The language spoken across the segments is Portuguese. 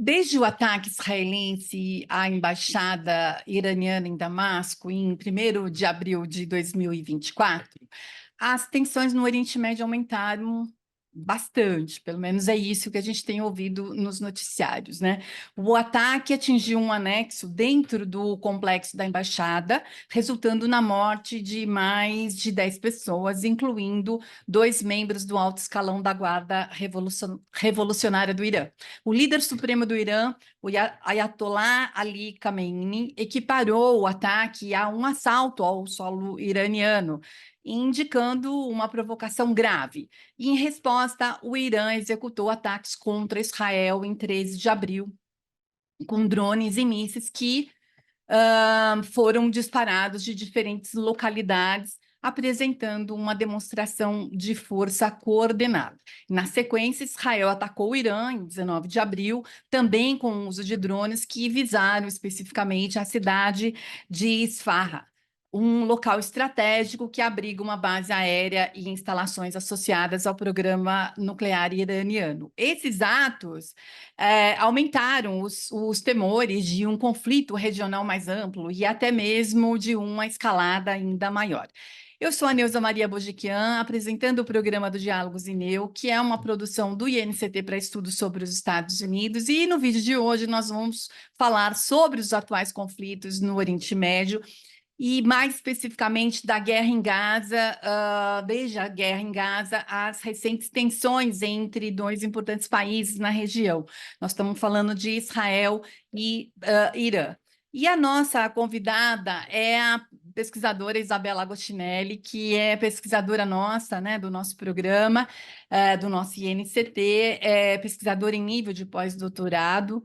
Desde o ataque israelense à embaixada iraniana em Damasco, em 1º de abril de 2024, as tensões no Oriente Médio aumentaram bastante, pelo menos é isso que a gente tem ouvido nos noticiários, né? O ataque atingiu um anexo dentro do complexo da embaixada, resultando na morte de mais de 10 pessoas, incluindo 2 membros do alto escalão da Guarda Revolucionária do Irã. O líder supremo do Irã, o Ayatollah Ali Khamenei, equiparou o ataque a um assalto ao solo iraniano, indicando uma provocação grave. E, em resposta, o Irã executou ataques contra Israel em 13 de abril, com drones e mísseis que foram disparados de diferentes localidades, apresentando uma demonstração de força coordenada. Na sequência, Israel atacou o Irã em 19 de abril, também com o uso de drones que visaram especificamente a cidade de Isfahan, um local estratégico que abriga uma base aérea e instalações associadas ao programa nuclear iraniano. Esses atos aumentaram os temores de um conflito regional mais amplo e até mesmo de uma escalada ainda maior. Eu sou a Neuza Maria Bojiquian, apresentando o programa do Diálogos INEU, que é uma produção do INCT para estudos sobre os Estados Unidos, e no vídeo de hoje nós vamos falar sobre os atuais conflitos no Oriente Médio, e mais especificamente da guerra em Gaza, desde a guerra em Gaza, as recentes tensões entre dois importantes países na região. Nós estamos falando de Israel e Irã. E a nossa convidada é a pesquisadora Isabela Agostinelli, que é pesquisadora nossa, né, do nosso programa, do nosso INCT, é pesquisadora em nível de pós-doutorado.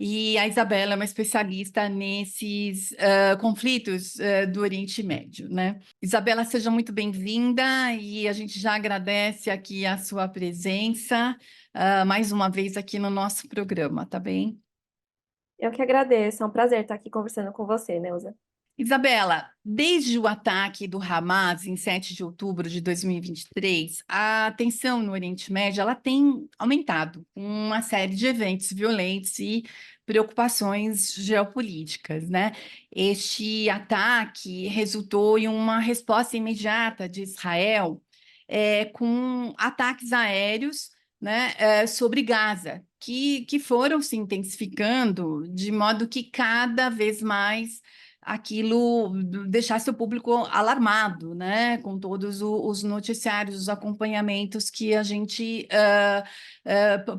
E a Isabela é uma especialista nesses conflitos do Oriente Médio, né? Isabela, seja muito bem-vinda e a gente já agradece aqui a sua presença mais uma vez aqui no nosso programa, tá bem? Eu que agradeço, é um prazer estar aqui conversando com você, Neuza. Isabela, desde o ataque do Hamas em 7 de outubro de 2023, a tensão no Oriente Médio ela tem aumentado, com uma série de eventos violentos e preocupações geopolíticas, né? Este ataque resultou em uma resposta imediata de Israel, com ataques aéreos, né, sobre Gaza, que foram se intensificando de modo que cada vez mais aquilo deixasse o público alarmado, né, com todos os noticiários, os acompanhamentos que a gente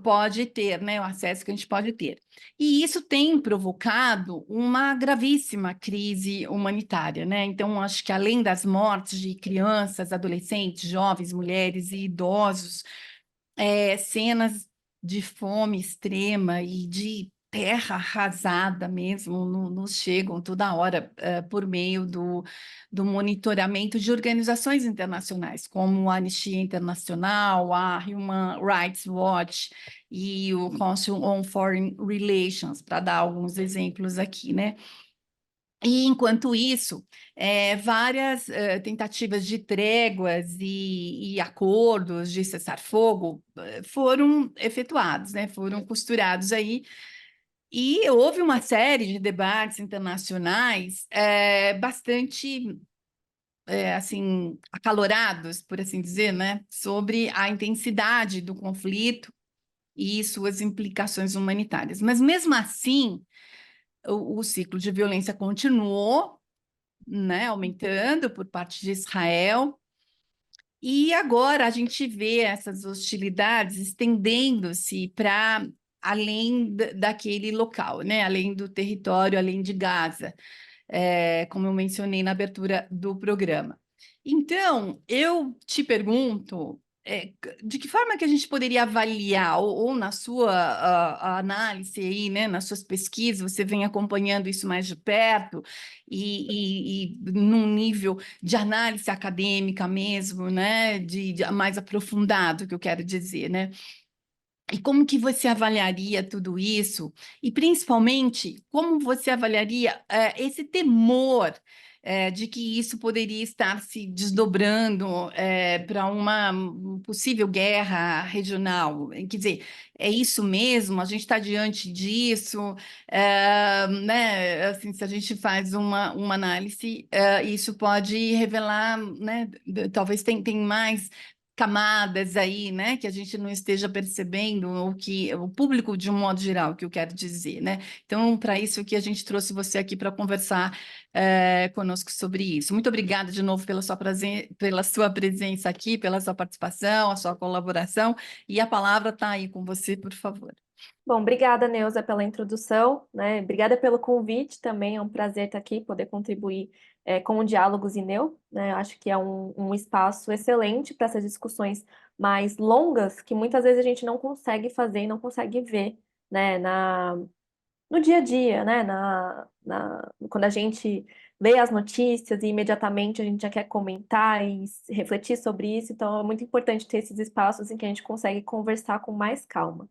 pode ter, né, o acesso que a gente pode ter. E isso tem provocado uma gravíssima crise humanitária, né? Então, acho que além das mortes de crianças, adolescentes, jovens, mulheres e idosos, cenas de fome extrema e de terra arrasada mesmo nos chegam toda hora por meio do monitoramento de organizações internacionais, como a Anistia Internacional, a Human Rights Watch e o Council on Foreign Relations, para dar alguns exemplos aqui, né? E, enquanto isso, várias tentativas de tréguas e acordos de cessar-fogo foram efetuados, né, foram costurados aí, e houve uma série de debates internacionais bastante, assim, acalorados, por assim dizer, né, sobre a intensidade do conflito e suas implicações humanitárias. Mas, mesmo assim, o ciclo de violência continuou, né, aumentando por parte de Israel, e agora a gente vê essas hostilidades estendendo-se para além daquele local, né, além do território, além de Gaza, como eu mencionei na abertura do programa. Então, eu te pergunto, de que forma que a gente poderia avaliar, ou na sua a análise aí, né, nas suas pesquisas, você vem acompanhando isso mais de perto e num nível de análise acadêmica mesmo, né, de mais aprofundado, que eu quero dizer, né? E como que você avaliaria tudo isso? E, principalmente, como você avaliaria esse temor de que isso poderia estar se desdobrando para uma possível guerra regional. Quer dizer, é isso mesmo? A gente está diante disso? Né? Assim, se a gente faz uma análise, isso pode revelar, né? Talvez tem mais camadas aí, né, que a gente não esteja percebendo, ou que o público de um modo geral, que eu quero dizer, né? Então, para isso que a gente trouxe você aqui para conversar conosco sobre isso. Muito obrigada de novo pela sua presença aqui, pela sua participação, a sua colaboração, e a palavra está aí com você, por favor. Bom, obrigada, Neuza, pela introdução, né? Obrigada pelo convite também. É um prazer estar aqui, poder contribuir com o Diálogos Ineu, né? Acho que é um espaço excelente para essas discussões mais longas, que muitas vezes a gente não consegue fazer e não consegue ver, né? No dia a dia, né? Quando a gente lê as notícias e imediatamente a gente já quer comentar e refletir sobre isso, então é muito importante ter esses espaços em que a gente consegue conversar com mais calma.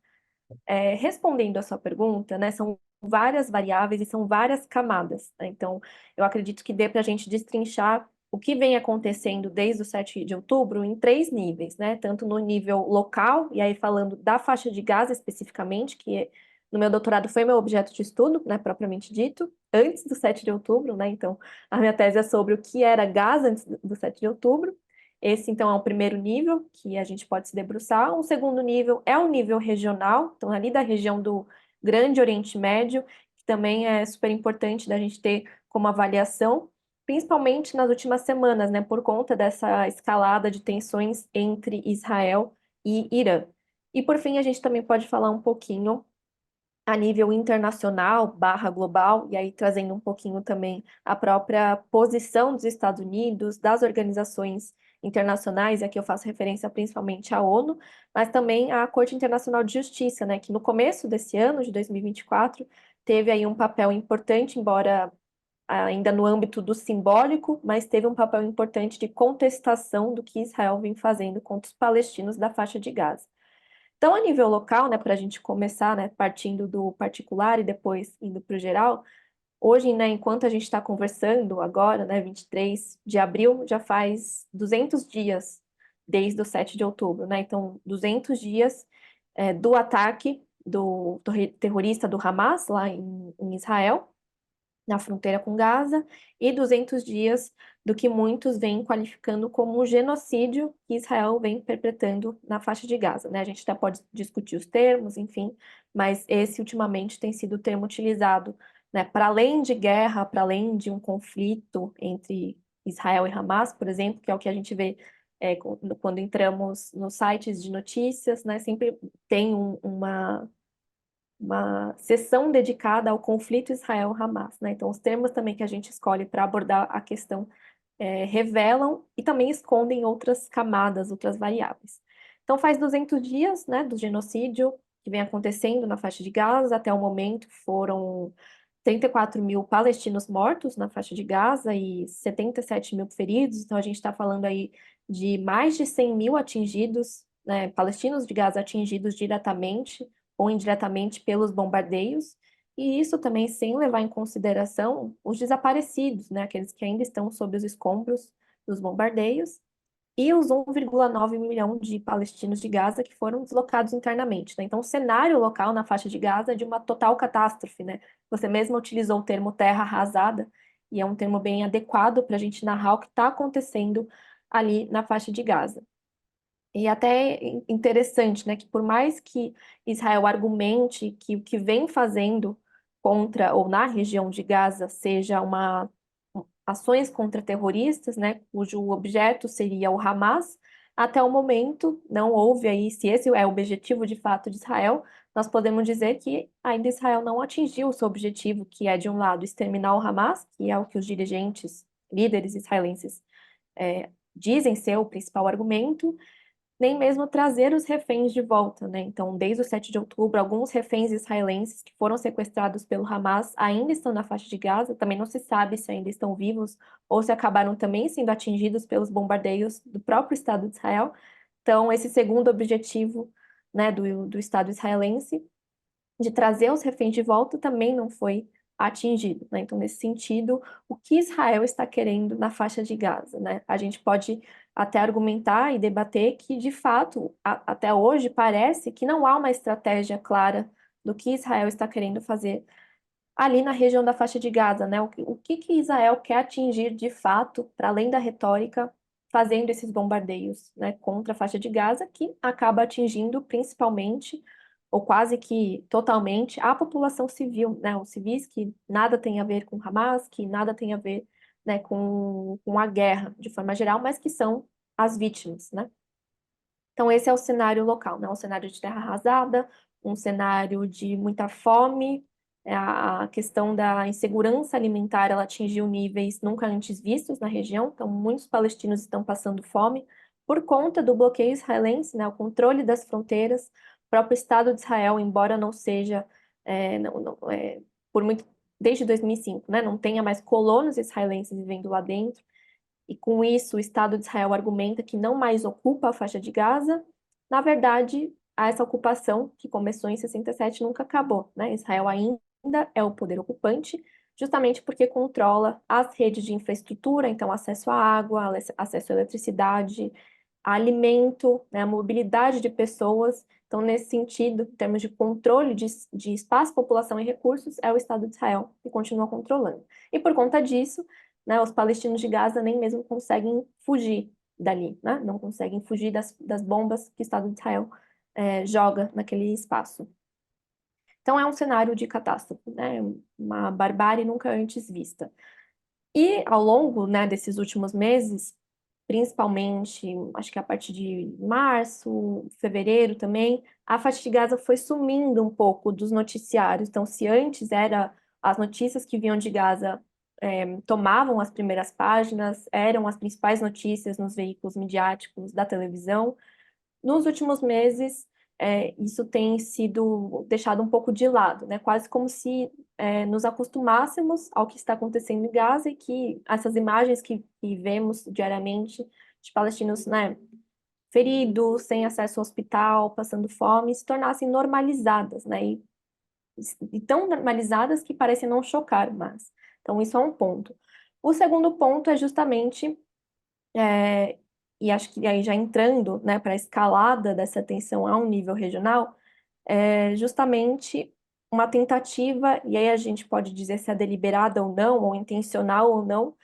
Respondendo a sua pergunta, né, são várias variáveis e são várias camadas, né? Então, eu acredito que dê para a gente destrinchar o que vem acontecendo desde o 7 de outubro em três níveis, né? Tanto no nível local, e aí falando da faixa de Gaza especificamente, que no meu doutorado foi meu objeto de estudo, né, propriamente dito, antes do 7 de outubro, né? Então, a minha tese é sobre o que era Gaza antes do 7 de outubro. Esse, então, é o primeiro nível que a gente pode se debruçar. Um segundo nível é o nível regional, então, ali da região do Grande Oriente Médio, que também é super importante da gente ter como avaliação, principalmente nas últimas semanas, né, por conta dessa escalada de tensões entre Israel e Irã. E, por fim, a gente também pode falar um pouquinho a nível internacional barra global, e aí trazendo um pouquinho também a própria posição dos Estados Unidos, das organizações internacionais, e aqui eu faço referência principalmente à ONU, mas também à Corte Internacional de Justiça, né, que no começo desse ano, de 2024, teve aí um papel importante, embora ainda no âmbito do simbólico, mas teve um papel importante de contestação do que Israel vem fazendo contra os palestinos da faixa de Gaza. Então, a nível local, né, para a gente começar, né, partindo do particular e depois indo para o geral, hoje, né, enquanto a gente está conversando agora, né, 23 de abril, já faz 200 dias desde o 7 de outubro, né? Então, 200 dias do ataque do terrorista do Hamas lá em Israel, na fronteira com Gaza, e 200 dias do que muitos vêm qualificando como um genocídio que Israel vem perpetrando na faixa de Gaza, né? A gente até pode discutir os termos, enfim, mas esse ultimamente tem sido o termo utilizado, né, para além de guerra, para além de um conflito entre Israel e Hamas, por exemplo, que é o que a gente vê quando entramos nos sites de notícias, né? Sempre tem uma sessão dedicada ao conflito Israel-Hamas, né? Então, os termos também que a gente escolhe para abordar a questão revelam e também escondem outras camadas, outras variáveis. Então, faz 200 dias, né, do genocídio que vem acontecendo na faixa de Gaza. Até o momento foram 34 mil palestinos mortos na faixa de Gaza e 77 mil feridos. Então, a gente está falando aí de mais de 100 mil atingidos, né, palestinos de Gaza atingidos diretamente ou indiretamente pelos bombardeios. E isso também sem levar em consideração os desaparecidos, né, aqueles que ainda estão sob os escombros dos bombardeios, e os 1,9 milhão de palestinos de Gaza que foram deslocados internamente, né? Então, o cenário local na faixa de Gaza é de uma total catástrofe, né? Você mesmo utilizou o termo terra arrasada, e é um termo bem adequado para a gente narrar o que está acontecendo ali na faixa de Gaza. E até interessante, né, que por mais que Israel argumente que o que vem fazendo contra ou na região de Gaza seja ações contra terroristas, né, cujo objeto seria o Hamas, até o momento não houve aí, se esse é o objetivo de fato de Israel, nós podemos dizer que ainda Israel não atingiu o seu objetivo, que é de um lado exterminar o Hamas, que é o que os dirigentes, líderes israelenses dizem ser o principal argumento, nem mesmo trazer os reféns de volta, né? Então, desde o 7 de outubro, alguns reféns israelenses que foram sequestrados pelo Hamas ainda estão na faixa de Gaza, também não se sabe se ainda estão vivos ou se acabaram também sendo atingidos pelos bombardeios do próprio Estado de Israel. Então, esse segundo objetivo, né, do Estado israelense, de trazer os reféns de volta, também não foi atingido, né? Então, nesse sentido, o que Israel está querendo na faixa de Gaza, né? A gente pode até argumentar e debater que, de fato, até hoje parece que não há uma estratégia clara do que Israel está querendo fazer ali na região da faixa de Gaza, né? O que Israel quer atingir de fato, para além da retórica, fazendo esses bombardeios, né, contra a faixa de Gaza, que acaba atingindo principalmente, ou quase que totalmente, a população civil, né? Os civis que nada tem a ver com Hamas, que nada tem a ver, né, com a guerra de forma geral, mas que são as vítimas, né? Então, esse é o cenário local, né? Um cenário de terra arrasada, um cenário de muita fome, a questão da insegurança alimentar, ela atingiu níveis nunca antes vistos na região, então muitos palestinos estão passando fome por conta do bloqueio israelense, né? O controle das fronteiras, o próprio Estado de Israel, embora não seja, por muito, desde 2005, né? Não tenha mais colonos israelenses vivendo lá dentro, e com isso o Estado de Israel argumenta que não mais ocupa a faixa de Gaza. Na verdade, essa ocupação que começou em 67 nunca acabou, né? Israel ainda é o poder ocupante, justamente porque controla as redes de infraestrutura, então acesso à água, acesso à eletricidade, a alimento, né, a mobilidade de pessoas. Então, nesse sentido, em termos de controle de espaço, população e recursos, é o Estado de Israel que continua controlando. E por conta disso, né, os palestinos de Gaza nem mesmo conseguem fugir dali, né? Não conseguem fugir das bombas que o Estado de Israel joga naquele espaço. Então é um cenário de catástrofe, né? Uma barbárie nunca antes vista. E ao longo, né, desses últimos meses, principalmente, acho que a partir de março, fevereiro também, a faixa de Gaza foi sumindo um pouco dos noticiários. Então, se antes era as notícias que vinham de Gaza tomavam as primeiras páginas, eram as principais notícias nos veículos midiáticos da televisão, nos últimos meses, isso tem sido deixado um pouco de lado, né? Quase como se nos acostumássemos ao que está acontecendo em Gaza e que essas imagens que vemos diariamente de palestinos, né, feridos, sem acesso ao hospital, passando fome, se tornassem normalizadas, né? E tão normalizadas que parecem não chocar mais. Então, isso é um ponto. O segundo ponto é justamente é, e acho que aí já entrando, né, para a escalada dessa tensão a um nível regional, é justamente uma tentativa, e aí a gente pode dizer se é deliberada ou não, ou intencional ou não,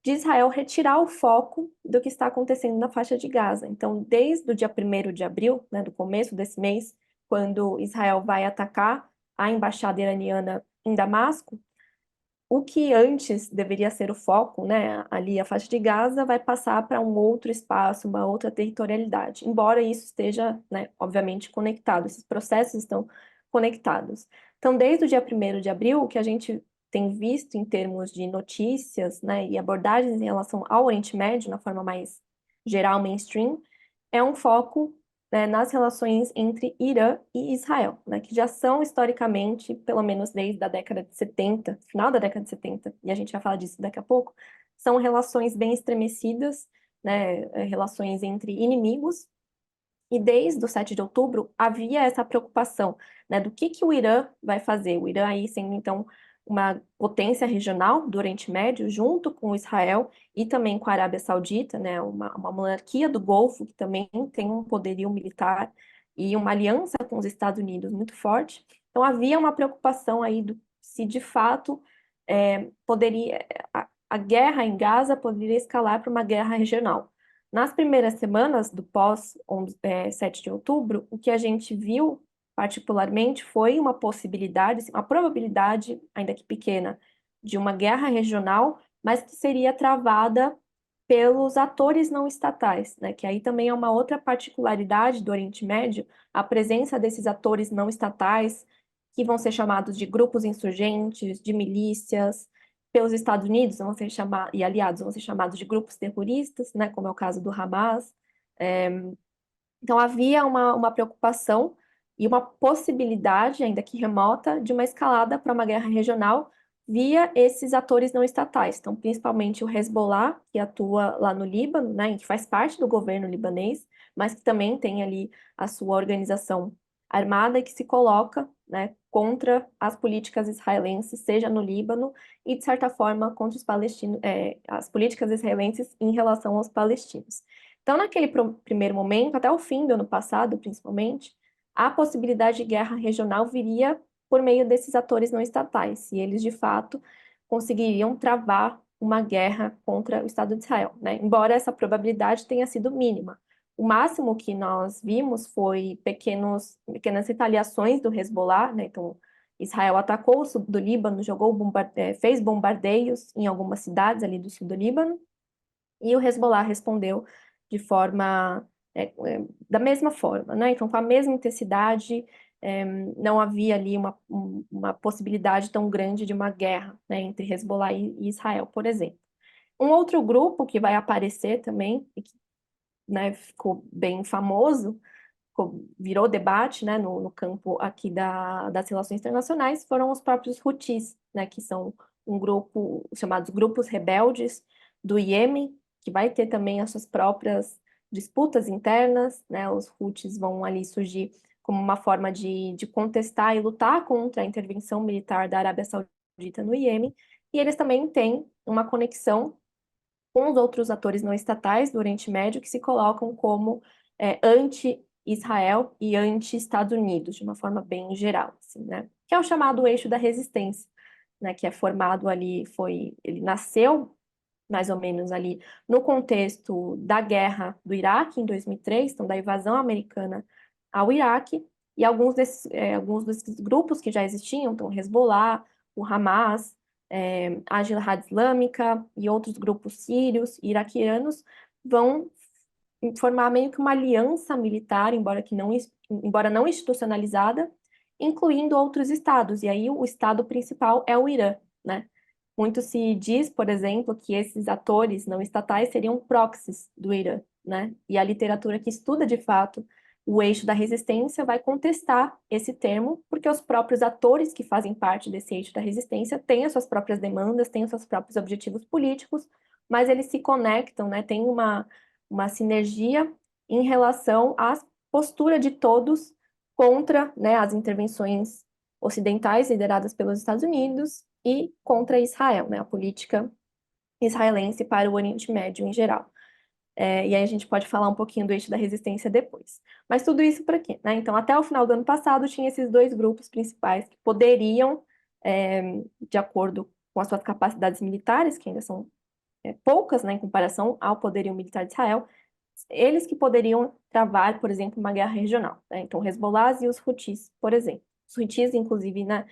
de Israel retirar o foco do que está acontecendo na faixa de Gaza. Então, desde o dia 1º de abril, né, do começo desse mês, quando Israel vai atacar a embaixada iraniana em Damasco, o que antes deveria ser o foco, né, ali a faixa de Gaza, vai passar para um outro espaço, uma outra territorialidade, embora isso esteja, né, obviamente conectado, esses processos estão conectados. Então, desde o dia 1º de abril, o que a gente tem visto em termos de notícias, né, e abordagens em relação ao Oriente Médio, na forma mais geral, mainstream, é um foco, né, nas relações entre Irã e Israel, né, que já são historicamente, pelo menos desde a década de 70, final da década de 70, e a gente vai falar disso daqui a pouco, são relações bem estremecidas, né, relações entre inimigos, e desde o 7 de outubro havia essa preocupação, né, do que o Irã vai fazer. O Irã aí sendo, então, uma potência regional do Oriente Médio, junto com Israel e também com a Arábia Saudita, né, uma monarquia do Golfo que também tem um poderio militar e uma aliança com os Estados Unidos muito forte. Então havia uma preocupação aí do se de fato poderia a guerra em Gaza poderia escalar para uma guerra regional. Nas primeiras semanas do pós 7 de outubro, o que a gente viu particularmente foi uma possibilidade, uma probabilidade, ainda que pequena, de uma guerra regional, mas que seria travada pelos atores não estatais, né? Que aí também é uma outra particularidade do Oriente Médio, a presença desses atores não estatais, que vão ser chamados de grupos insurgentes, de milícias, pelos Estados Unidos vão ser chamados, e aliados vão ser chamados de grupos terroristas, né? Como é o caso do Hamas. É, então, havia uma preocupação e uma possibilidade, ainda que remota, de uma escalada para uma guerra regional via esses atores não estatais. Então, principalmente o Hezbollah, que atua lá no Líbano, né, e que faz parte do governo libanês, mas que também tem ali a sua organização armada e que se coloca né, contra as políticas israelenses, seja no Líbano e, de certa forma, contra os palestinos, as políticas israelenses em relação aos palestinos. Então, naquele primeiro momento, até o fim do ano passado, principalmente, a possibilidade de guerra regional viria por meio desses atores não estatais, e eles, de fato, conseguiriam travar uma guerra contra o Estado de Israel, né? Embora essa probabilidade tenha sido mínima. O máximo que nós vimos foi pequenas retaliações do Hezbollah, né? Então, Israel atacou o sul do Líbano, fez bombardeios em algumas cidades ali do sul do Líbano, e o Hezbollah respondeu de forma, da mesma forma, né? Então, com a mesma intensidade, não havia ali uma possibilidade tão grande de uma guerra, né, entre Hezbollah e Israel, por exemplo. Um outro grupo que vai aparecer também, e que, né, ficou bem famoso, virou debate, né, no campo aqui das relações internacionais, foram os próprios Houthis, né, que são um grupo, chamados grupos rebeldes do Iêmen, que vai ter também as suas próprias disputas internas, né, os Houthis vão ali surgir como uma forma de contestar e lutar contra a intervenção militar da Arábia Saudita no Iêmen, e eles também têm uma conexão com os outros atores não estatais do Oriente Médio que se colocam como anti-Israel e anti-Estados Unidos, de uma forma bem geral, assim, né? Que é o chamado eixo da resistência, né? Que é formado ali, ele nasceu mais ou menos ali no contexto da guerra do Iraque em 2003, então da invasão americana ao Iraque, e alguns desses grupos que já existiam, então o Hezbollah, o Hamas, a Jihad Islâmica e outros grupos sírios e iraquianos vão formar meio que uma aliança militar, embora não institucionalizada, incluindo outros estados. E aí o estado principal é o Irã, né? Muito se diz, por exemplo, que esses atores não estatais seriam proxies do Irã, né? E a literatura que estuda de fato o eixo da resistência vai contestar esse termo, porque os próprios atores que fazem parte desse eixo da resistência têm as suas próprias demandas, têm os seus próprios objetivos políticos, mas eles se conectam, né? Tem uma sinergia em relação à postura de todos contra, né, as intervenções ocidentais lideradas pelos Estados Unidos e contra Israel, né, a política israelense para o Oriente Médio em geral. E aí a gente pode falar um pouquinho do eixo da resistência depois. Mas tudo isso para quê? Né? Então, até o final do ano passado, tinha esses dois grupos principais que poderiam, de acordo com as suas capacidades militares, que ainda são poucas, né, em comparação ao poderio militar de Israel, eles que poderiam travar, por exemplo, uma guerra regional, né? Então, Hezbollah e os Houthis, por exemplo. Os Houthis, inclusive, né,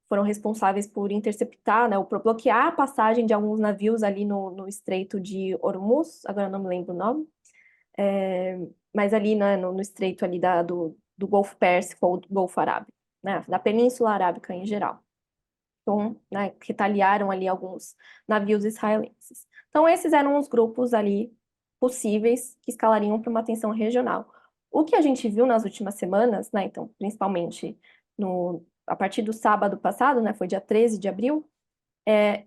foram responsáveis por interceptar, né, ou por bloquear a passagem de alguns navios ali no Estreito de Hormuz, agora não me lembro o nome, mas ali, né, no estreito ali do Golfo Pérsico ou do Golfo Arábico, né, da Península Arábica em geral. Então, né, retaliaram ali alguns navios israelenses. Então, esses eram os grupos ali possíveis que escalariam para uma tensão regional. O que a gente viu nas últimas semanas, né, então, principalmente a partir do sábado passado, né, foi dia 13 de abril, é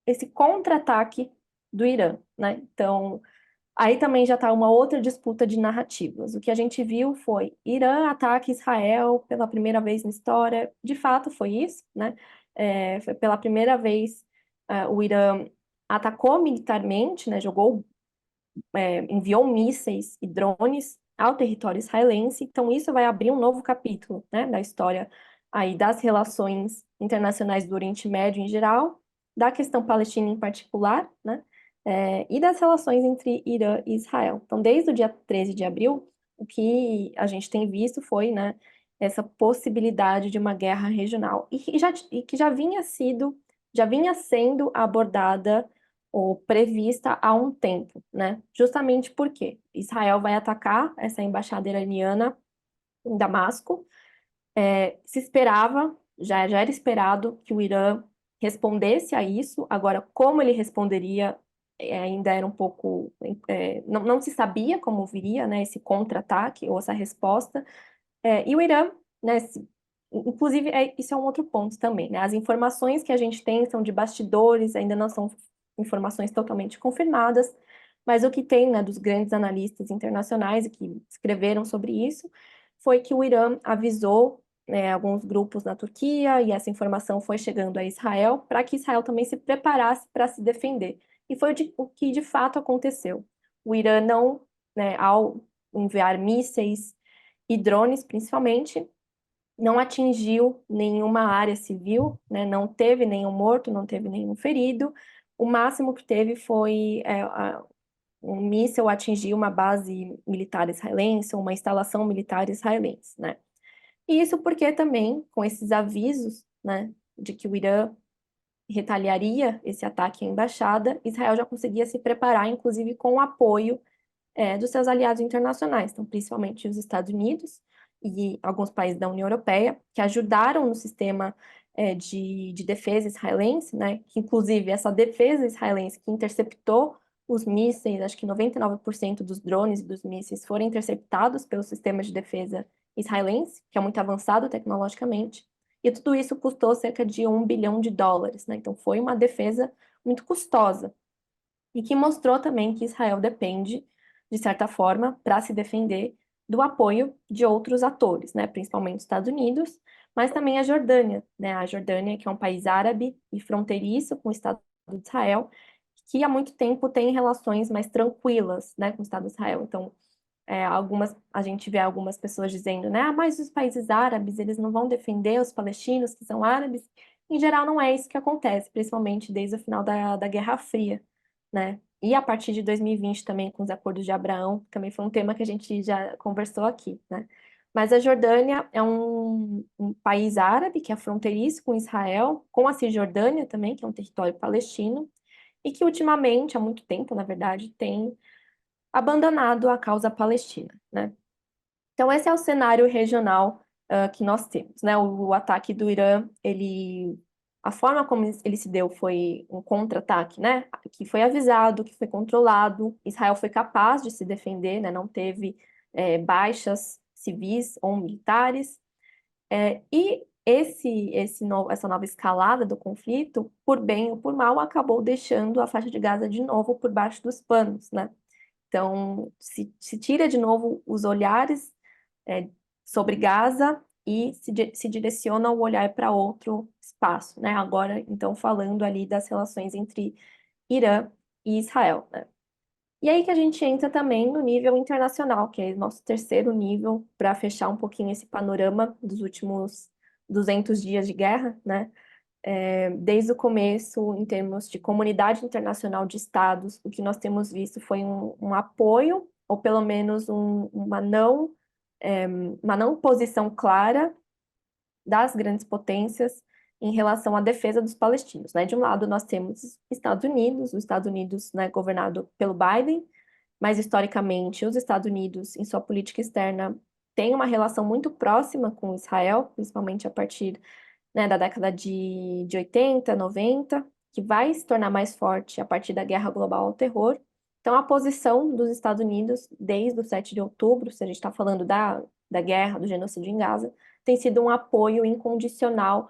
esse contra-ataque do Irã, né? Então, aí também já está uma outra disputa de narrativas. O que a gente viu foi Irã ataca Israel pela primeira vez na história. De fato, foi isso, né? Foi pela primeira vez o Irã atacou militarmente, né? Enviou mísseis e drones ao território israelense. Então, isso vai abrir um novo capítulo, né, da história aí das relações internacionais do Oriente Médio em geral, da questão palestina em particular, né? E das relações entre Irã e Israel. Então, desde o dia 13 de abril, o que a gente tem visto foi, né, essa possibilidade de uma guerra regional e que já vinha sendo abordada ou prevista há um tempo, né? Justamente porque Israel vai atacar essa embaixada iraniana em Damasco. Se esperava, já era esperado que o Irã respondesse a isso. Agora, como ele responderia, ainda era um pouco, não se sabia como viria, né, esse contra-ataque ou essa resposta. E o Irã, né, inclusive, isso é um outro ponto também, né? As informações que a gente tem são de bastidores, ainda não são informações totalmente confirmadas, mas o que tem, né, dos grandes analistas internacionais que escreveram sobre isso foi que o Irã avisou alguns grupos na Turquia, e essa informação foi chegando a Israel, para que Israel também se preparasse para se defender. E foi o que de fato aconteceu. O Irã não, ao enviar mísseis e drones, principalmente, não atingiu nenhuma área civil, né? Não teve nenhum morto, não teve nenhum ferido. O máximo que teve foi um míssil atingir uma base militar israelense, ou uma instalação militar israelense, né? E isso porque também, com esses avisos, né, de que o Irã retaliaria esse ataque à embaixada, Israel já conseguia se preparar, inclusive com o apoio dos seus aliados internacionais, então, principalmente os Estados Unidos e alguns países da União Europeia, que ajudaram no sistema de defesa israelense, né, que inclusive essa defesa israelense que interceptou os mísseis, acho que 99% dos drones e dos mísseis foram interceptados pelo sistema de defesa israelense, que é muito avançado tecnologicamente, e tudo isso custou cerca de US$ 1 bilhão, né? Então foi uma defesa muito custosa e que mostrou também que Israel depende, de certa forma, para se defender do apoio de outros atores, né? Principalmente os Estados Unidos, mas também a Jordânia, né? A Jordânia, que é um país árabe e fronteiriço com o Estado de Israel, que há muito tempo tem relações mais tranquilas, né, com o Estado de Israel. Então, a gente vê algumas pessoas dizendo, né, mas os países árabes, eles não vão defender os palestinos que são árabes. Em geral, não é isso que acontece, principalmente desde o final da Guerra Fria, né? E a partir de 2020 também, com os acordos de Abraão, também foi um tema que a gente já conversou aqui, né? Mas a Jordânia é um país árabe que é fronteiriço com Israel, com a Cisjordânia também, que é um território palestino, e que ultimamente, há muito tempo, na verdade, tem abandonado a causa palestina, né? Então, esse é o cenário regional que nós temos, né? O ataque do Irã, a forma como ele se deu foi um contra-ataque, né? Que foi avisado, que foi controlado. Israel foi capaz de se defender, né? Não teve baixas civis ou militares. E essa nova escalada do conflito, por bem ou por mal, acabou deixando a faixa de Gaza de novo por baixo dos panos, né? Então, se tira de novo os olhares é, sobre Gaza e se direciona o olhar para outro espaço, né? Agora, então, falando ali das relações entre Irã e Israel, né? E aí que a gente entra também no nível internacional, que é nosso terceiro nível, para fechar um pouquinho esse panorama dos últimos 200 dias de guerra, né? Desde o começo, em termos de comunidade internacional de estados, o que nós temos visto foi um apoio, ou pelo menos uma não posição clara das grandes potências em relação à defesa dos palestinos, né? De um lado, nós temos os Estados Unidos, né, governado pelo Biden, mas historicamente, os Estados Unidos, em sua política externa, têm uma relação muito próxima com Israel, principalmente a partir, né, da década de 80, 90, que vai se tornar mais forte a partir da guerra global ao terror. Então, a posição dos Estados Unidos, desde o 7 de outubro, se a gente está falando da guerra, do genocídio em Gaza, tem sido um apoio incondicional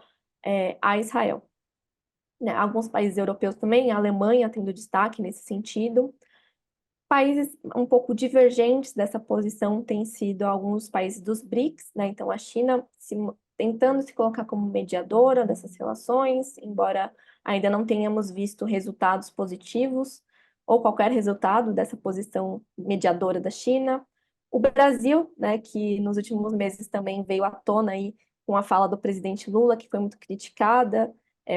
a Israel. Né? Alguns países europeus também, a Alemanha tendo destaque nesse sentido. Países um pouco divergentes dessa posição têm sido alguns países dos BRICS, né? Então, a China tentando se colocar como mediadora dessas relações, embora ainda não tenhamos visto resultados positivos ou qualquer resultado dessa posição mediadora da China. O Brasil, né, que nos últimos meses também veio à tona aí com a fala do presidente Lula, que foi muito criticada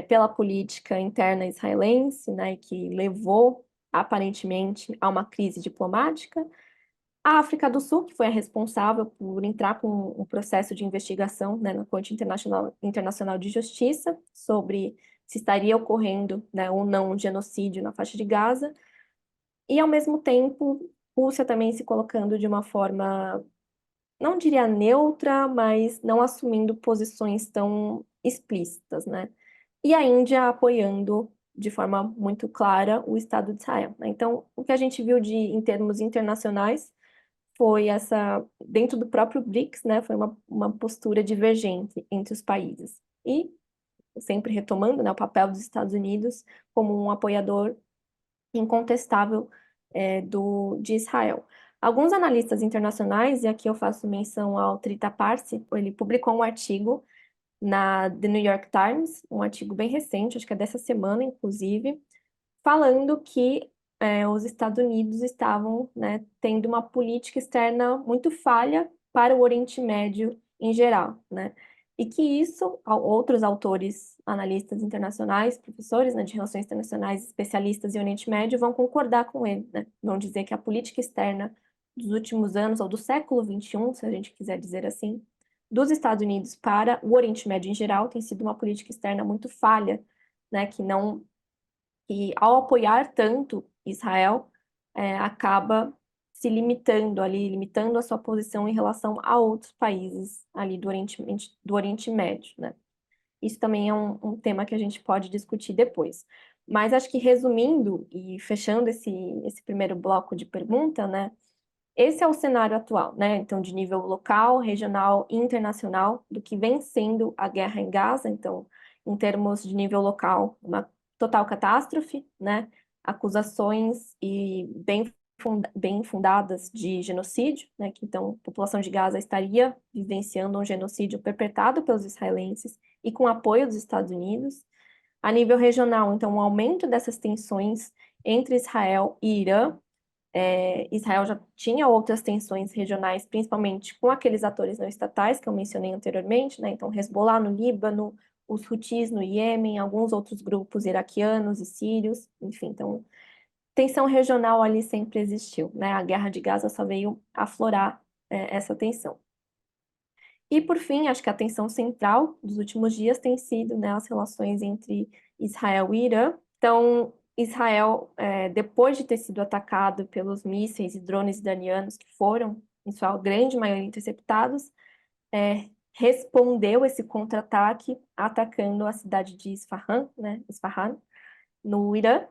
pela política interna israelense, né, que levou aparentemente a uma crise diplomática. A África do Sul, que foi a responsável por entrar com um processo de investigação, né, na Corte Internacional de Justiça sobre se estaria ocorrendo, né, ou não um genocídio na faixa de Gaza, e ao mesmo tempo Rússia também se colocando de uma forma, não diria neutra, mas não assumindo posições tão explícitas, né? E a Índia apoiando de forma muito clara o Estado de Israel, né? Então, o que a gente viu em termos internacionais foi dentro do próprio BRICS, né, foi uma postura divergente entre os países. E, sempre retomando, né, o papel dos Estados Unidos como um apoiador incontestável de Israel. Alguns analistas internacionais, e aqui eu faço menção ao Trita Parsi, ele publicou um artigo na The New York Times, um artigo bem recente, acho que é dessa semana, inclusive, falando que os Estados Unidos estavam, né, tendo uma política externa muito falha para o Oriente Médio em geral, né? E que isso, outros autores, analistas internacionais, professores, né, de relações internacionais, especialistas em Oriente Médio, vão concordar com ele, né? Vão dizer que a política externa dos últimos anos, ou do século XXI, se a gente quiser dizer assim, dos Estados Unidos para o Oriente Médio em geral, tem sido uma política externa muito falha, né? Que ao apoiar tanto Israel, acaba se limitando ali, limitando a sua posição em relação a outros países ali do Oriente Médio, né? Isso também é um tema que a gente pode discutir depois. Mas acho que resumindo e fechando esse primeiro bloco de pergunta, né? Esse é o cenário atual, né? Então, de nível local, regional e internacional, do que vem sendo a guerra em Gaza. Então, em termos de nível local, uma total catástrofe, né? Acusações e bem fundadas de genocídio, né? Que então a população de Gaza estaria vivenciando um genocídio perpetrado pelos israelenses e com apoio dos Estados Unidos. A nível regional, então, um aumento dessas tensões entre Israel e Irã. Israel já tinha outras tensões regionais, principalmente com aqueles atores não estatais que eu mencionei anteriormente, né? Então, Hezbollah no Líbano, os Houthis no Iêmen, alguns outros grupos iraquianos e sírios, enfim, então, tensão regional ali sempre existiu, né? A Guerra de Gaza só veio aflorar essa tensão. E, por fim, acho que a tensão central dos últimos dias tem sido, né, as relações entre Israel e Irã. Então, Israel, depois de ter sido atacado pelos mísseis e drones iranianos, que foram, em sua grande maioria, interceptados, respondeu esse contra-ataque atacando a cidade de Isfahan, né, Isfahan, no Irã,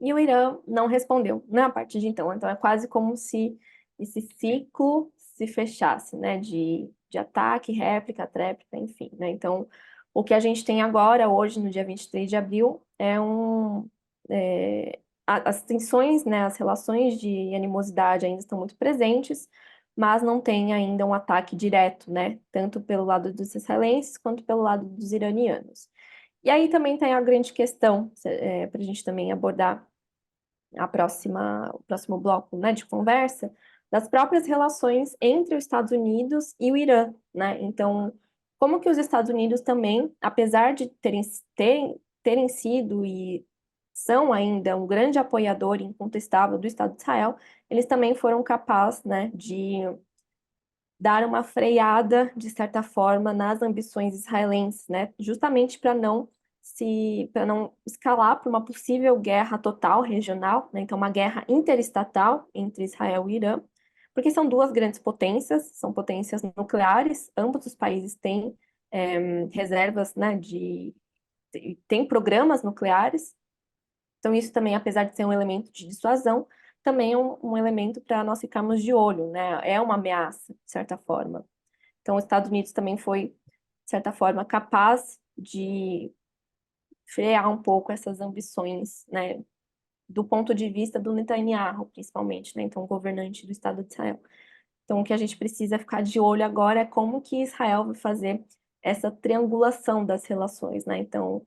e o Irã não respondeu, né, a partir de então. Então, é quase como se esse ciclo se fechasse, né, de ataque, réplica, tréplica, enfim, né. Então, o que a gente tem agora, hoje, no dia 23 de abril, as tensões, né, as relações de animosidade ainda estão muito presentes, mas não tem ainda um ataque direto, né, tanto pelo lado dos israelenses quanto pelo lado dos iranianos. E aí também tem a grande questão, para a gente também abordar o próximo bloco, né, de conversa, das próprias relações entre os Estados Unidos e o Irã, né? Então, como que os Estados Unidos também, apesar de terem sido e são ainda um grande apoiador incontestável do Estado de Israel, eles também foram capazes, né, de dar uma freada, de certa forma, nas ambições israelenses, né? Justamente para não escalar para uma possível guerra total regional, né? Então uma guerra interestatal entre Israel e Irã, porque são duas grandes potências, são potências nucleares, ambos os países têm reservas, né, têm programas nucleares, então isso também, apesar de ser um elemento de dissuasão, também é um elemento para nós ficarmos de olho, né? É uma ameaça, de certa forma. Então, os Estados Unidos também foi, de certa forma, capaz de frear um pouco essas ambições, né? Do ponto de vista do Netanyahu, principalmente, né? Então, o governante do Estado de Israel. Então, o que a gente precisa ficar de olho agora é como que Israel vai fazer essa triangulação das relações, né? Então,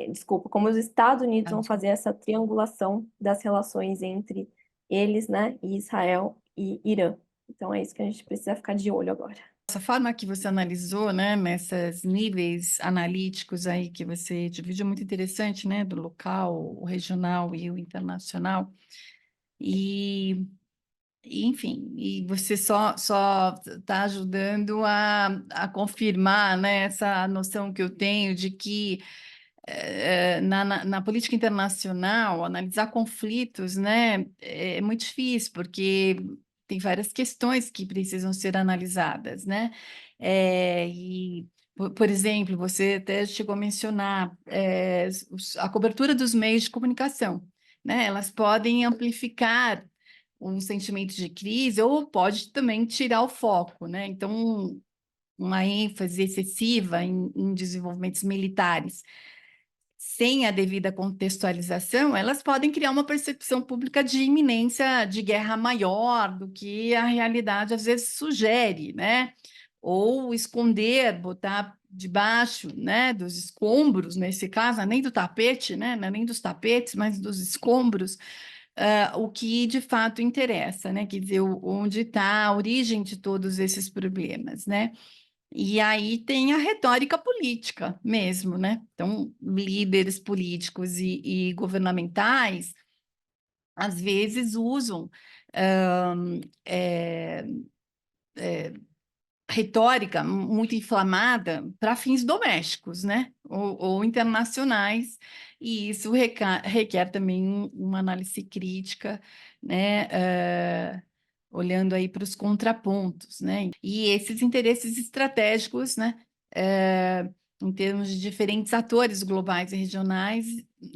desculpa, como os Estados Unidos vão fazer essa triangulação das relações entre eles, né, e Israel e Irã. Então é isso que a gente precisa ficar de olho agora. Essa forma que você analisou, né, nesses níveis analíticos aí que você divide é muito interessante, né, do local, o regional e o internacional. Enfim, e você só está ajudando a confirmar, né, essa noção que eu tenho de que na política internacional, analisar conflitos, né, é muito difícil, porque tem várias questões que precisam ser analisadas, né? Por exemplo, você até chegou a mencionar a cobertura dos meios de comunicação, né? Elas podem amplificar um sentimento de crise ou pode também tirar o foco, né? Então, uma ênfase excessiva em desenvolvimentos militares sem a devida contextualização, elas podem criar uma percepção pública de iminência de guerra maior do que a realidade às vezes sugere, né? Ou esconder, botar debaixo, né, dos escombros, nesse caso, não é nem do tapete, né, não é nem dos tapetes, mas dos escombros, o que de fato interessa, né? Quer dizer, onde está a origem de todos esses problemas, né? E aí tem a retórica política mesmo, né? Então, líderes políticos e governamentais às vezes usam ahn, retórica muito inflamada para fins domésticos, né? Ou internacionais, e isso requer também uma análise crítica, né? Olhando aí para os contrapontos, né? E esses interesses estratégicos, né? Em termos de diferentes atores globais e regionais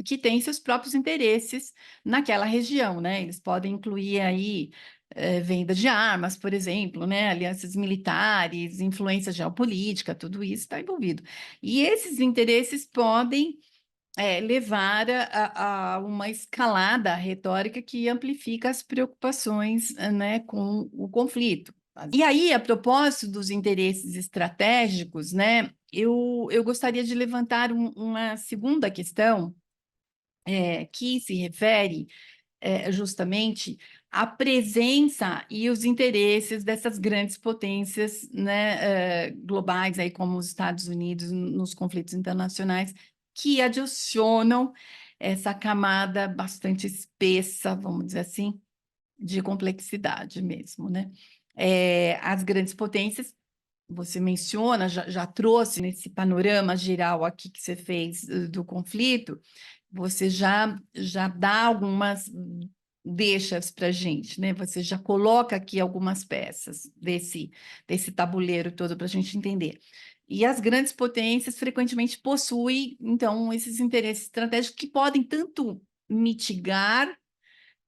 que têm seus próprios interesses naquela região, né? Eles podem incluir aí venda de armas, por exemplo, né? Alianças militares, influência geopolítica, tudo isso está envolvido. E esses interesses podem levar a uma escalada retórica que amplifica as preocupações, né, com o conflito. E aí, a propósito dos interesses estratégicos, né, eu gostaria de levantar uma segunda questão, que se refere justamente à presença e os interesses dessas grandes potências, né, globais, aí, como os Estados Unidos, nos conflitos internacionais, que adicionam essa camada bastante espessa, vamos dizer assim, de complexidade mesmo, né? As grandes potências, você menciona, já trouxe nesse panorama geral aqui que você fez do conflito, você já dá algumas deixas para a gente, né? Você já coloca aqui algumas peças desse tabuleiro todo para a gente entender. E as grandes potências frequentemente possuem, então, esses interesses estratégicos que podem tanto mitigar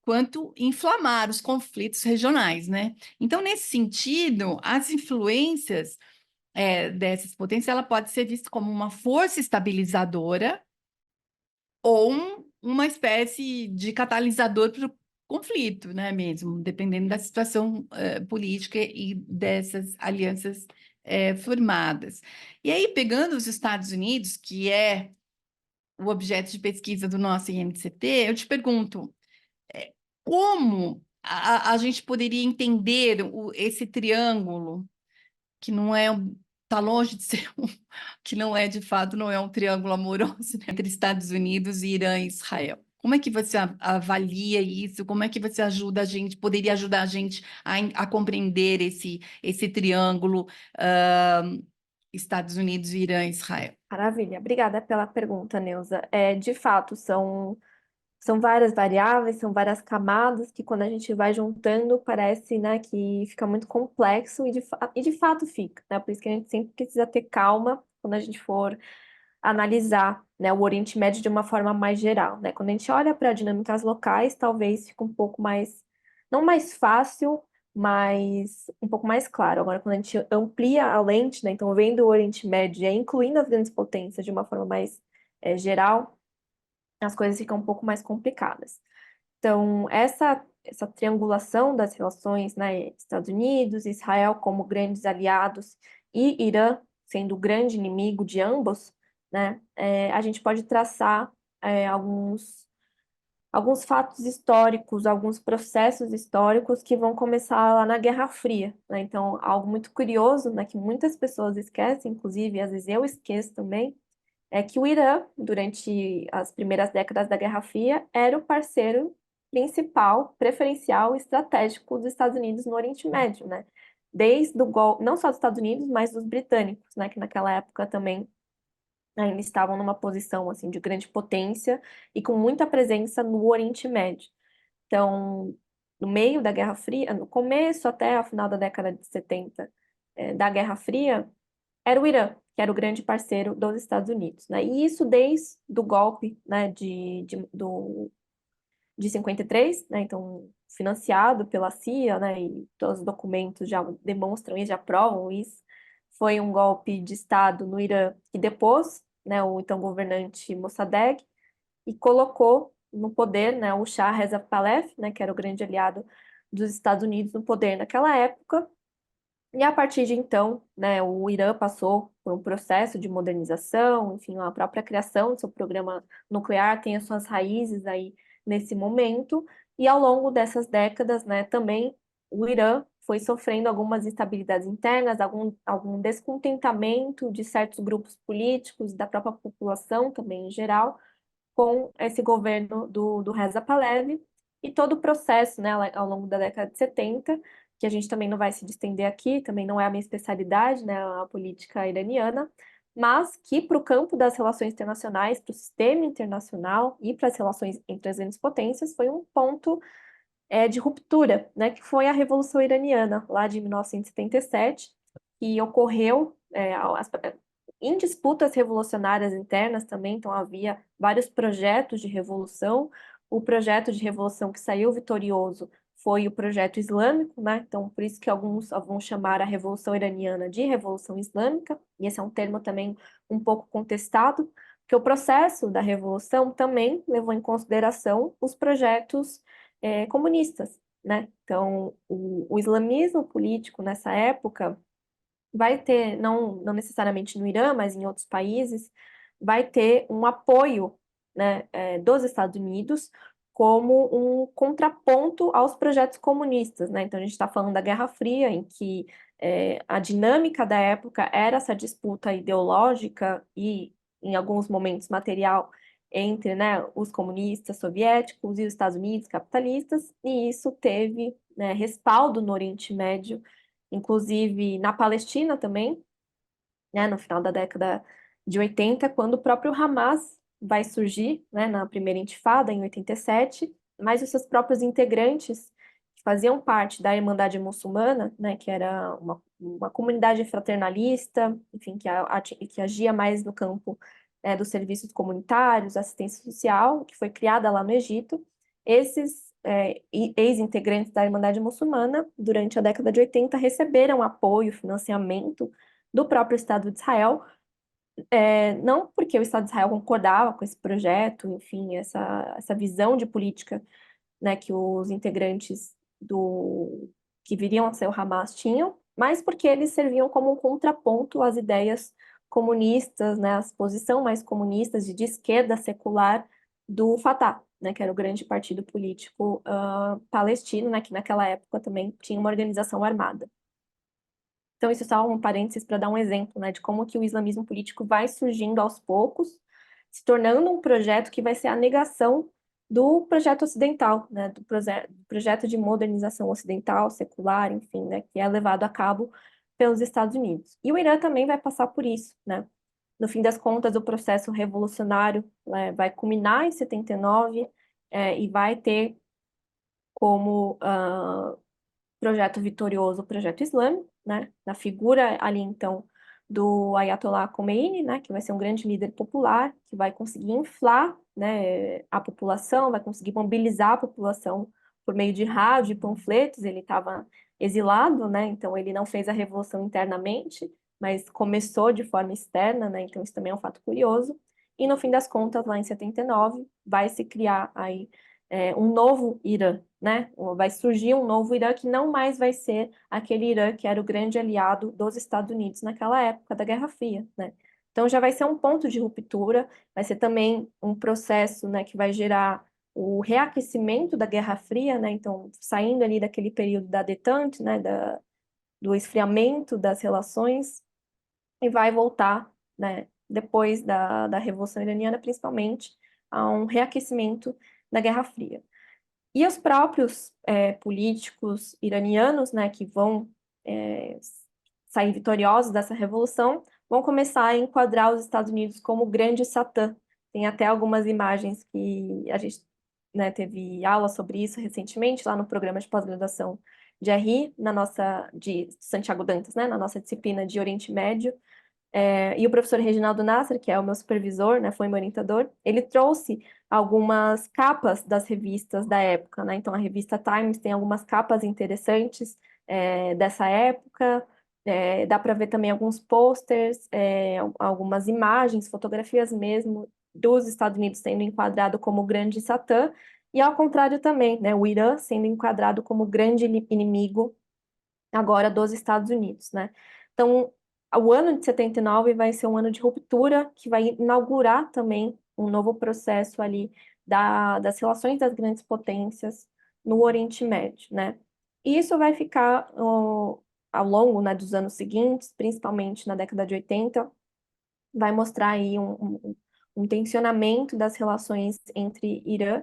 quanto inflamar os conflitos regionais, né? Então, nesse sentido, as influências dessas potências, ela pode ser vista como uma força estabilizadora ou uma espécie de catalisador para o conflito, né, mesmo, dependendo da situação política e dessas alianças formadas. E aí, pegando os Estados Unidos, que é o objeto de pesquisa do nosso INCT, eu te pergunto, como a gente poderia entender esse triângulo, que não é, está longe de ser que não é, de fato, não é um triângulo amoroso, né, entre Estados Unidos, Irã e Israel. Como é que você avalia isso? Como é que você ajuda a gente, poderia ajudar a gente a compreender esse triângulo, Estados Unidos, Irã e Israel? Maravilha, obrigada pela pergunta, Neuza. De fato, são várias variáveis, são várias camadas que quando a gente vai juntando parece, né, que fica muito complexo e de fato fica, né? Por isso que a gente sempre precisa ter calma quando a gente for analisar, né, o Oriente Médio de uma forma mais geral, né? Quando a gente olha para dinâmicas locais, talvez fique um pouco mais, não mais fácil, mas um pouco mais claro. Agora, quando a gente amplia a lente, né, então vendo o Oriente Médio e aí incluindo as grandes potências de uma forma mais geral, as coisas ficam um pouco mais complicadas. Então, essa triangulação das relações, né, Estados Unidos, Israel como grandes aliados e Irã sendo o grande inimigo de ambos, né, a gente pode traçar alguns fatos históricos, alguns processos históricos que vão começar lá na Guerra Fria, né? Então, algo muito curioso, né, que muitas pessoas esquecem, inclusive, às vezes eu esqueço também, é que o Irã, durante as primeiras décadas da Guerra Fria, era o parceiro principal, preferencial, estratégico dos Estados Unidos no Oriente Médio, né? Desde o golpe, não só dos Estados Unidos, mas dos britânicos, né? Que naquela época também ainda estavam numa posição assim de grande potência e com muita presença no Oriente Médio. Então, no meio da Guerra Fria, no começo até a final da década de 70, da Guerra Fria, era o Irã, que era o grande parceiro dos Estados Unidos, né? E isso desde o golpe, né, de 53, né? Então, financiado pela CIA, né? E todos os documentos já demonstram isso, já provam isso. Foi um golpe de Estado no Irã que depôs né, o então governante Mossadegh, e colocou no poder, né, o Shah Reza Pahlavi, né, que era o grande aliado dos Estados Unidos no poder naquela época. E a partir de então, né, o Irã passou por um processo de modernização, enfim, a própria criação do seu programa nuclear tem as suas raízes aí nesse momento, e ao longo dessas décadas, né, também o Irã foi sofrendo algumas instabilidades internas, algum descontentamento de certos grupos políticos, da própria população também em geral, com esse governo do Reza Pahlavi e todo o processo, né, ao longo da década de 70, que a gente também não vai se distender aqui, também não é a minha especialidade, né, a política iraniana, mas que para o campo das relações internacionais, para o sistema internacional e para as relações entre as grandes potências, foi um ponto de ruptura, né, que foi a Revolução Iraniana, lá de 1977, que ocorreu em disputas revolucionárias internas também, então havia vários projetos de revolução. O projeto de revolução que saiu vitorioso foi o projeto islâmico, né? Então, por isso que alguns vão chamar a Revolução Iraniana de Revolução Islâmica, e esse é um termo também um pouco contestado, porque o processo da revolução também levou em consideração os projetos comunistas, né? Então, o islamismo político nessa época vai ter, não necessariamente no Irã, mas em outros países, vai ter um apoio, né, dos Estados Unidos como um contraponto aos projetos comunistas, né? Então, a gente está falando da Guerra Fria, em que a dinâmica da época era essa disputa ideológica e, em alguns momentos, material entre, né, os comunistas soviéticos e os Estados Unidos capitalistas, e isso teve, né, respaldo no Oriente Médio, inclusive na Palestina também, né, no final da década de 80, quando o próprio Hamas vai surgir, né, na primeira intifada, em 87, mas os seus próprios integrantes, que faziam parte da Irmandade Muçulmana, né, que era uma comunidade fraternalista, enfim, que agia mais no campo dos serviços comunitários, assistência social, que foi criada lá no Egito, esses ex-integrantes da Irmandade Muçulmana, durante a década de 80, receberam apoio, financiamento do próprio Estado de Israel, não porque o Estado de Israel concordava com esse projeto, enfim, essa visão de política, né, que os integrantes que viriam a ser o Hamas tinham, mas porque eles serviam como um contraponto às ideias comunistas, né, à posição mais comunistas de esquerda secular do Fatah, né, que era o grande partido político palestino, né, que naquela época também tinha uma organização armada. Então, isso é só um parênteses para dar um exemplo, né, de como que o islamismo político vai surgindo aos poucos, se tornando um projeto que vai ser a negação do projeto ocidental, né, do projeto de modernização ocidental, secular, enfim, né, que é levado a cabo pelos Estados Unidos. E o Irã também vai passar por isso, né? No fim das contas, o processo revolucionário, né, vai culminar em 79, e vai ter como projeto vitorioso, o projeto islâmico, né, na figura ali então do Ayatollah Khomeini, né, que vai ser um grande líder popular, que vai conseguir inflar, né, a população, vai conseguir mobilizar a população por meio de rádio e panfletos. Ele estava exilado, né, então ele não fez a revolução internamente, mas começou de forma externa, né, então isso também é um fato curioso. E no fim das contas, lá em 79, vai se criar aí um novo Irã, né? Vai surgir um novo Irã que não mais vai ser aquele Irã que era o grande aliado dos Estados Unidos naquela época da Guerra Fria, né? Então já vai ser um ponto de ruptura, vai ser também um processo, né, que vai gerar o reaquecimento da Guerra Fria, né? Então, saindo ali daquele período da detente, né, do esfriamento das relações, e vai voltar, né, depois da Revolução Iraniana, principalmente, a um reaquecimento da Guerra Fria. E os próprios políticos iranianos, né, que vão é, sair vitoriosos dessa revolução, vão começar a enquadrar os Estados Unidos como o grande Satã. Tem até algumas imagens que a gente, né, teve aula sobre isso recentemente, lá no programa de pós-graduação de RI, de Santiago Dantas, né, na nossa disciplina de Oriente Médio. E o professor Reginaldo Nasser, que é o meu supervisor, né, foi meu orientador, ele trouxe algumas capas das revistas da época, né? Então, a revista Times tem algumas capas interessantes dessa época. Dá para ver também alguns posters, algumas imagens, fotografias mesmo dos Estados Unidos sendo enquadrado como o grande Satã, e ao contrário também, né, o Irã sendo enquadrado como o grande inimigo agora dos Estados Unidos, né? Então, o ano de 79 vai ser um ano de ruptura que vai inaugurar também um novo processo ali das relações das grandes potências no Oriente Médio, né? E isso vai ficar ao longo, né, dos anos seguintes, principalmente na década de 80, vai mostrar aí um tensionamento das relações entre Irã,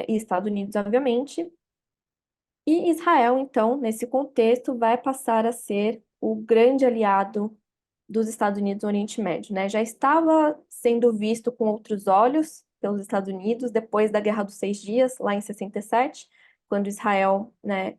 e Estados Unidos, obviamente, e Israel, então, nesse contexto, vai passar a ser o grande aliado dos Estados Unidos no Oriente Médio, né? Já estava sendo visto com outros olhos pelos Estados Unidos depois da Guerra dos Seis Dias, lá em 67, quando Israel, né,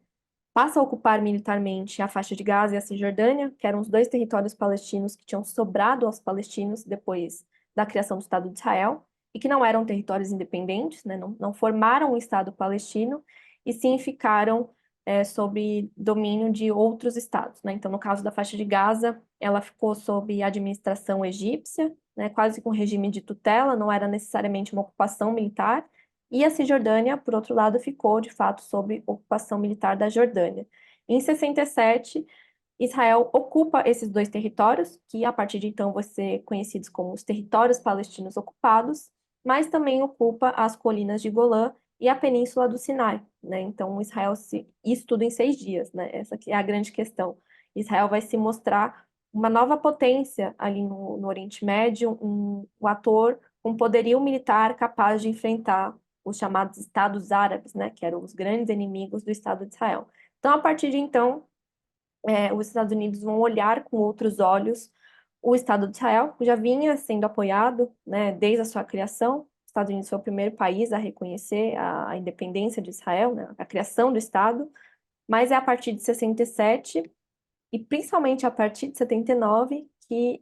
passa a ocupar militarmente a faixa de Gaza e a Cisjordânia, que eram os dois territórios palestinos que tinham sobrado aos palestinos depois da criação do Estado de Israel, e que não eram territórios independentes, né, não formaram o Estado palestino, e sim ficaram sob domínio de outros estados, né? Então, no caso da faixa de Gaza, ela ficou sob administração egípcia, né, quase com regime de tutela, não era necessariamente uma ocupação militar, e a Cisjordânia, por outro lado, ficou de fato sob ocupação militar da Jordânia. Em 67, Israel ocupa esses dois territórios, que a partir de então vão ser conhecidos como os territórios palestinos ocupados, mas também ocupa as colinas de Golã e a península do Sinai, né? Então, isso tudo em 6 dias, né? Essa que é a grande questão. Israel vai se mostrar uma nova potência ali no Oriente Médio, um ator, um poderio militar capaz de enfrentar os chamados Estados Árabes, né? Que eram os grandes inimigos do Estado de Israel. Então, a partir de então, os Estados Unidos vão olhar com outros olhos o Estado de Israel, que já vinha sendo apoiado, né, desde a sua criação. Os Estados Unidos foi o primeiro país a reconhecer a independência de Israel, né, a criação do Estado, mas é a partir de 67 e principalmente a partir de 79 que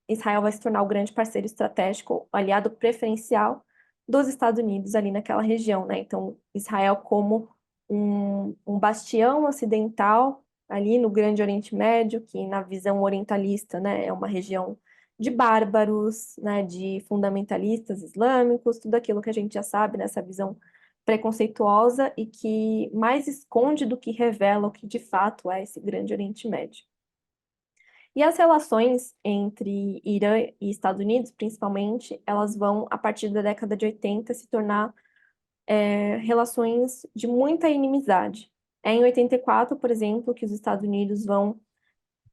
Israel vai se tornar o grande parceiro estratégico, o aliado preferencial dos Estados Unidos ali naquela região, né? Então, Israel como um bastião ocidental ali no Grande Oriente Médio, que na visão orientalista, né, é uma região de bárbaros, né, de fundamentalistas islâmicos, tudo aquilo que a gente já sabe nessa visão preconceituosa e que mais esconde do que revela o que de fato é esse Grande Oriente Médio. E as relações entre Irã e Estados Unidos, principalmente, elas vão, a partir da década de 80, se tornar relações de muita inimizade. É em 84, por exemplo, que os Estados Unidos vão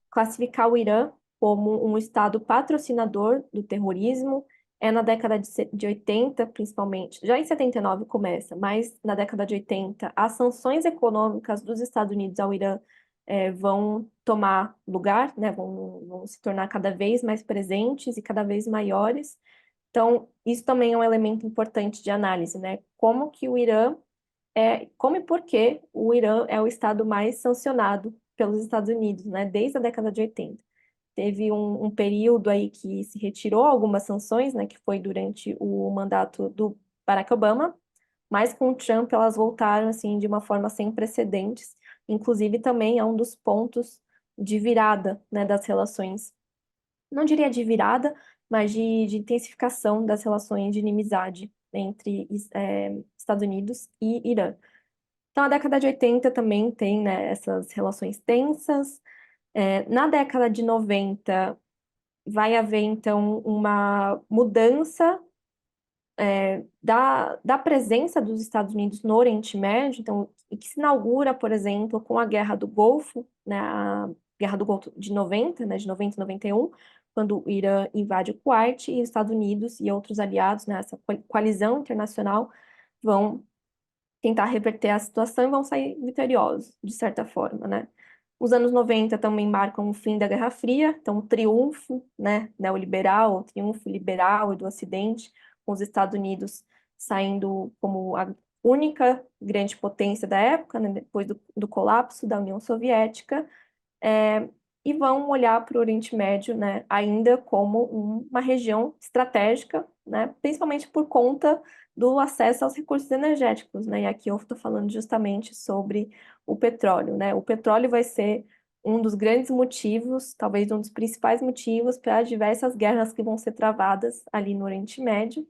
classificar o Irã como um estado patrocinador do terrorismo. É na década de 80, principalmente, já em 79 começa, mas na década de 80, as sanções econômicas dos Estados Unidos ao Irã vão tomar lugar, né, vão se tornar cada vez mais presentes e cada vez maiores. Então, isso também é um elemento importante de análise, né? Como que o Irã como e por que o Irã é o estado mais sancionado pelos Estados Unidos, né? Desde a década de 80. Teve um período aí que se retirou algumas sanções, né? Que foi durante o mandato do Barack Obama, mas com o Trump elas voltaram assim de uma forma sem precedentes. Inclusive também é um dos pontos de virada, né? Das relações, não diria de virada, mas de intensificação das relações de inimizade entre Estados Unidos e Irã. Então, a década de 80 também tem, né, essas relações tensas. Na década de 90, vai haver, então, uma mudança da presença dos Estados Unidos no Oriente Médio, então, e que se inaugura, por exemplo, com a Guerra do Golfo, né, a Guerra do Golfo de 90, né, de 90 e 91, quando o Irã invade o Kuwait e os Estados Unidos e outros aliados, né, essa coalizão internacional, vão tentar reverter a situação e vão sair vitoriosos, de certa forma, né? Os anos 90 também marcam o fim da Guerra Fria, então o triunfo, né, neoliberal, o triunfo liberal e do Ocidente, com os Estados Unidos saindo como a única grande potência da época, né, depois do colapso da União Soviética, é, e vão olhar para o Oriente Médio, né, ainda como uma região estratégica, né, principalmente por conta do acesso aos recursos energéticos, né, e aqui eu estou falando justamente sobre o petróleo, né, o petróleo vai ser um dos grandes motivos, talvez um dos principais motivos para diversas guerras que vão ser travadas ali no Oriente Médio.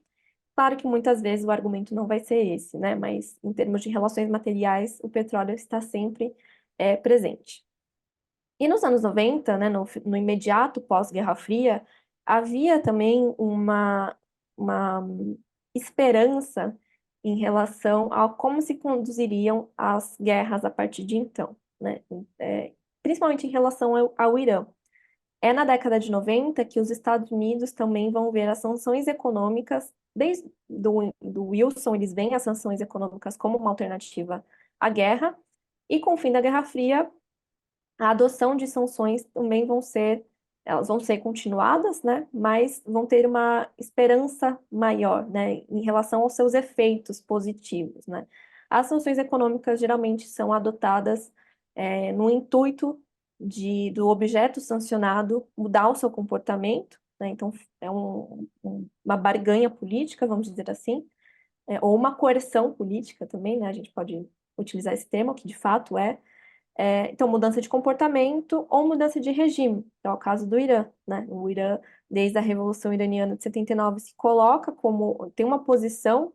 Claro que muitas vezes o argumento não vai ser esse, né? Mas em termos de relações materiais, o petróleo está sempre presente. E nos anos 90, né, no imediato pós-Guerra Fria, havia também uma esperança em relação a como se conduziriam as guerras a partir de então, né? Principalmente em relação ao Irã. É na década de 90 que os Estados Unidos também vão ver as sanções econômicas, desde do Wilson, eles veem as sanções econômicas como uma alternativa à guerra, e com o fim da Guerra Fria, a adoção de sanções também elas vão ser continuadas, né? Mas vão ter uma esperança maior, né? Em relação aos seus efeitos positivos, né? As sanções econômicas geralmente são adotadas no intuito do objeto sancionado mudar o seu comportamento, né? Então, é uma barganha política, vamos dizer assim, ou uma coerção política também, né? A gente pode utilizar esse termo, que de fato então, mudança de comportamento ou mudança de regime, que é o caso do Irã, né? O Irã, desde a Revolução Iraniana de 79, se coloca tem uma posição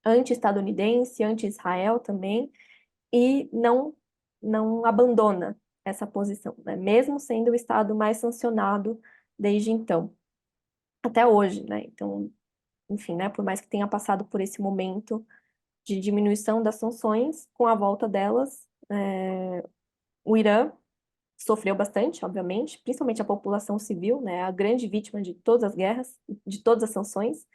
anti-estadunidense, anti-Israel também, e não abandona essa posição, né? Mesmo sendo o Estado mais sancionado desde então, até hoje, né? Então, enfim, né? Por mais que tenha passado por esse momento de diminuição das sanções, com a volta delas, o Irã sofreu bastante, obviamente, principalmente a população civil, né, a grande vítima de todas as guerras, de todas as sanções,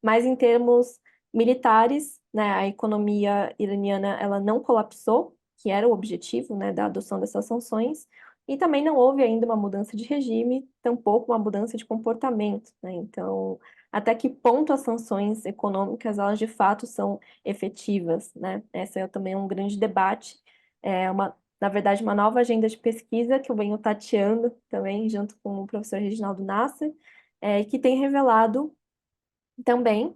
mas em termos militares, né, a economia iraniana ela não colapsou, que era o objetivo, né, da adoção dessas sanções, e também não houve ainda uma mudança de regime, tampouco uma mudança de comportamento, né? Então, até que ponto as sanções econômicas elas de fato são efetivas, né? Esse é também um grande debate, na verdade, uma nova agenda de pesquisa que eu venho tateando também, junto com o professor Reginaldo Nasser, que tem revelado também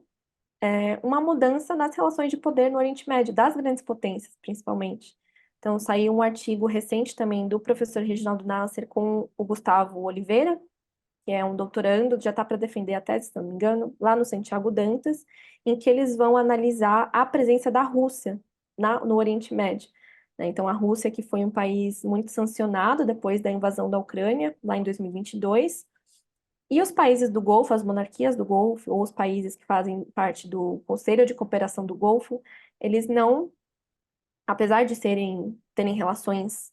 uma mudança nas relações de poder no Oriente Médio, das grandes potências, principalmente. Então, saiu um artigo recente também do professor Reginaldo Nasser com o Gustavo Oliveira, que é um doutorando, já está para defender a tese, se não me engano, lá no Santiago Dantas, em que eles vão analisar a presença da Rússia no Oriente Médio, né? Então, a Rússia, que foi um país muito sancionado depois da invasão da Ucrânia, lá em 2022, e os países do Golfo, as monarquias do Golfo, ou os países que fazem parte do Conselho de Cooperação do Golfo, eles não, apesar de terem relações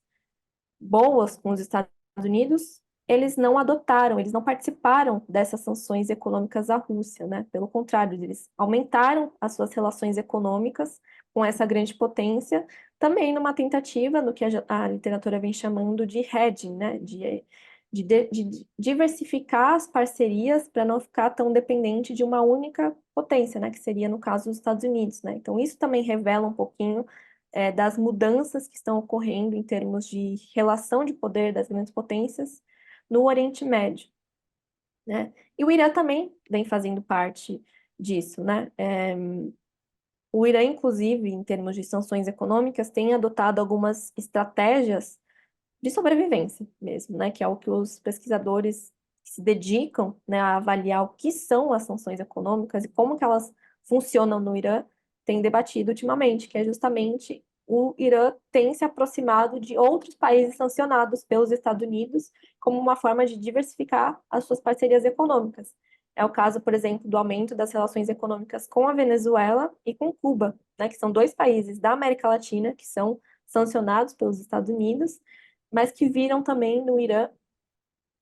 boas com os Estados Unidos, eles não adotaram, eles não participaram dessas sanções econômicas à Rússia, né? Pelo contrário, eles aumentaram as suas relações econômicas com essa grande potência, também numa tentativa no que a literatura vem chamando de hedging, né? De diversificar as parcerias para não ficar tão dependente de uma única potência, né? Que seria, no caso, os Estados Unidos, né? Então, isso também revela um pouquinho das mudanças que estão ocorrendo em termos de relação de poder das grandes potências no Oriente Médio, né? E o Irã também vem fazendo parte disso, né? O Irã, inclusive, em termos de sanções econômicas, tem adotado algumas estratégias de sobrevivência mesmo, né? Que é o que os pesquisadores que se dedicam, né, a avaliar o que são as sanções econômicas e como que elas funcionam no Irã, têm debatido ultimamente, que é justamente o Irã tem se aproximado de outros países sancionados pelos Estados Unidos como uma forma de diversificar as suas parcerias econômicas. É o caso, por exemplo, do aumento das relações econômicas com a Venezuela e com Cuba, né, que são dois países da América Latina que são sancionados pelos Estados Unidos, mas que viram também no Irã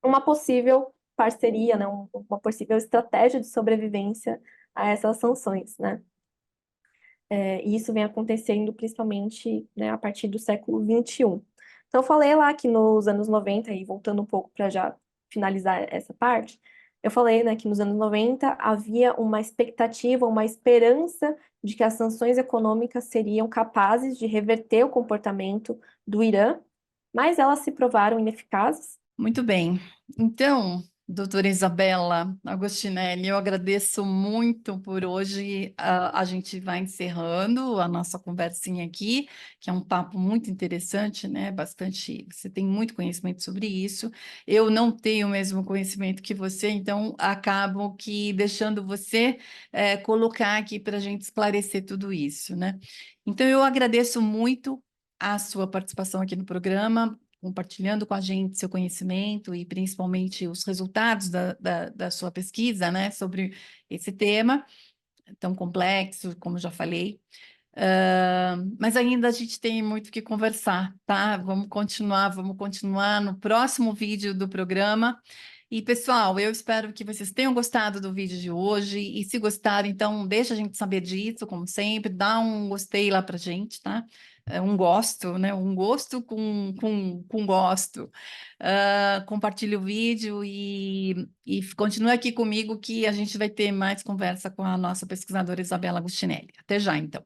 uma possível parceria, né, uma possível estratégia de sobrevivência a essas sanções, né? E isso vem acontecendo principalmente, né, a partir do século XXI. Então, eu falei lá que nos anos 90, e voltando um pouco para já finalizar essa parte, eu falei, né, que nos anos 90 havia uma expectativa, uma esperança de que as sanções econômicas seriam capazes de reverter o comportamento do Irã, mas elas se provaram ineficazes. Muito bem. Então, Doutora Isabela Agostinelli, eu agradeço muito por hoje. A gente vai encerrando a nossa conversinha aqui, que é um papo muito interessante, né? Bastante. Você tem muito conhecimento sobre isso. Eu não tenho o mesmo conhecimento que você, então acabo que deixando você colocar aqui para a gente esclarecer tudo isso, né? Então eu agradeço muito a sua participação aqui no programa, compartilhando com a gente seu conhecimento e principalmente os resultados da sua pesquisa, né, sobre esse tema tão complexo, como já falei. Mas ainda a gente tem muito que conversar, tá? Vamos continuar no próximo vídeo do programa. E, pessoal, eu espero que vocês tenham gostado do vídeo de hoje. E se gostaram, então, deixa a gente saber disso, como sempre. Dá um gostei lá pra gente, tá? Um gosto, né? Um gosto com gosto. Compartilhe o vídeo e continue aqui comigo que a gente vai ter mais conversa com a nossa pesquisadora Isabela Agostinelli. Até já, então.